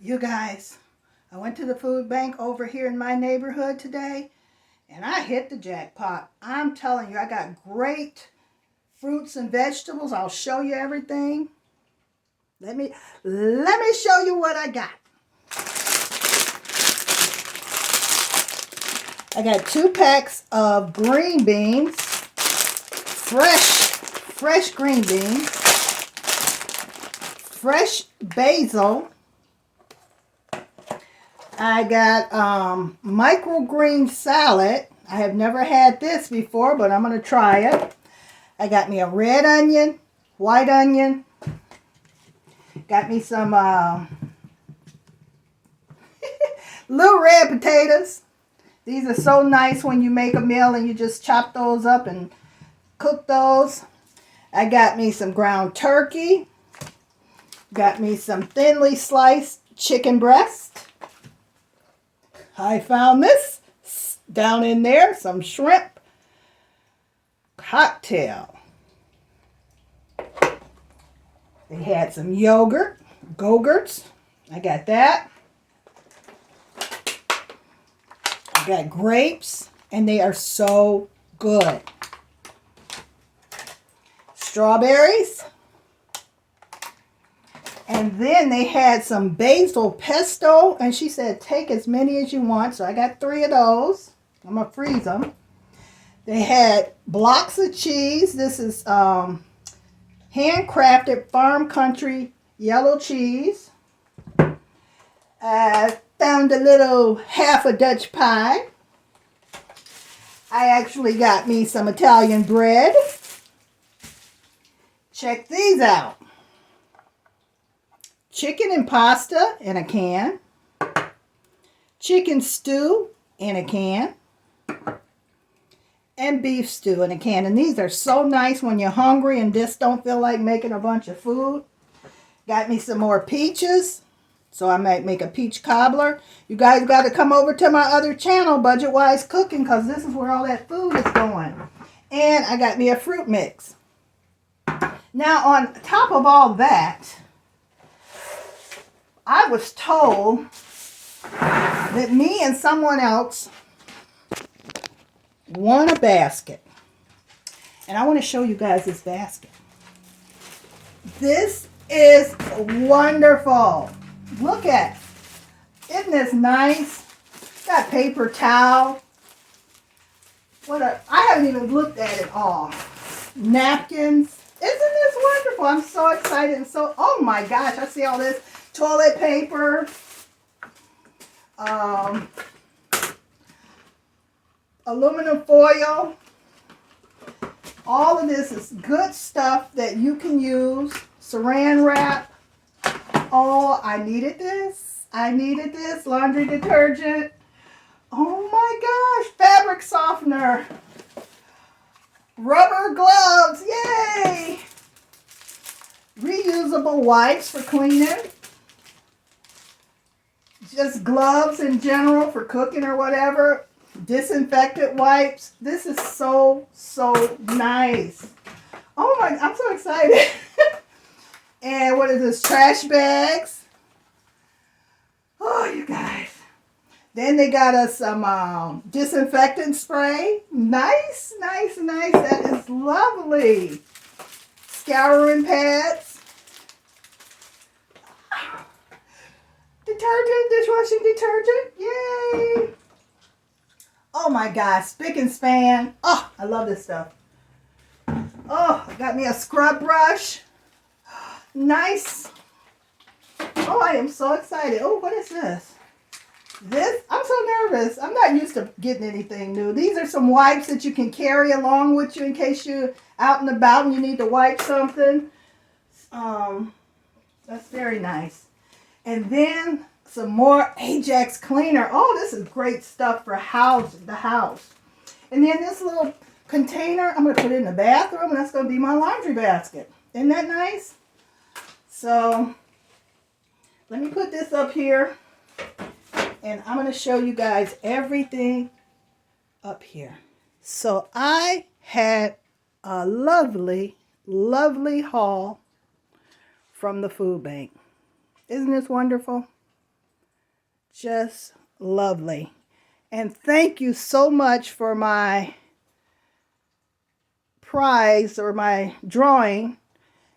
You guys, I went to the food bank over here in my neighborhood today and I hit the jackpot. I'm telling you, I got great fruits and vegetables. I'll show you everything. Let me show you what I got. I got 2 packs of green beans, fresh green beans, fresh basil. I got microgreen salad. I have never had this before, but I'm going to try it. I got me a red onion, white onion. Got me some little red potatoes. These are so nice when you make a meal and you just chop those up and cook those. I got me some ground turkey. Got me some thinly sliced chicken breast. I found this down in there, some shrimp cocktail. They had some yogurt, Go-Gurts. I got that. I got grapes, and they are so good. Strawberries. And then they had some basil pesto, and she said take as many as you want. So I got 3 of those. I'm going to freeze them. They had blocks of cheese. This is handcrafted farm country yellow cheese. I found a little half a Dutch pie. I actually got me some Italian bread. Check these out. Chicken and pasta in a can. Chicken stew in a can. And beef stew in a can. And these are so nice when you're hungry and just don't feel like making a bunch of food. Got me some more peaches. So I might make a peach cobbler. You guys got to come over to my other channel, Budget Wise Cooking, because this is where all that food is going. And I got me a fruit mix. Now on top of all that, I was told that me and someone else won a basket. And I want to show you guys this basket. This is wonderful. Look at it. Isn't this nice? Got paper towel. I haven't even looked at it all. Napkins. Isn't this wonderful? I'm so excited and so, oh my gosh, I see all this. Toilet paper. Aluminum foil. All of this is good stuff that you can use. Saran wrap. Oh, I needed this. I needed this. Laundry detergent. Oh my gosh. Fabric softener. Rubber gloves. Yay. Reusable wipes for cleaning. Just gloves in general for cooking or whatever. Disinfectant wipes. This is so nice. Oh my, I'm so excited. And what is this? Trash bags. Oh, you guys. Then they got us some disinfectant spray. Nice. That is lovely. Scouring pads. Detergent, dishwashing detergent. Yay. Oh my gosh, spick and span. Oh, I love this stuff. Oh, I got me a scrub brush. Nice. Oh, I am so excited. Oh, what is this? I'm so nervous. I'm not used to getting anything new. These are some wipes that you can carry along with you in case you're out and about and you need to wipe something. That's very nice. And then some more Ajax cleaner. Oh, this is great stuff for the house. And then this little container, I'm going to put it in the bathroom, and that's going to be my laundry basket. Isn't that nice? So, let me put this up here, and I'm going to show you guys everything up here. So, I had a lovely haul from the food bank. Isn't this wonderful? Just lovely. And thank you so much for my prize or my drawing.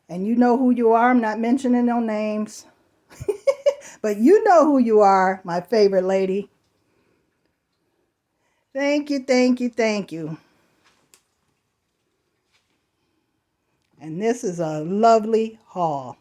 And you know who you are. I'm not mentioning no names. But you know who you are, my favorite lady. Thank you, thank you, thank you. And this is a lovely haul.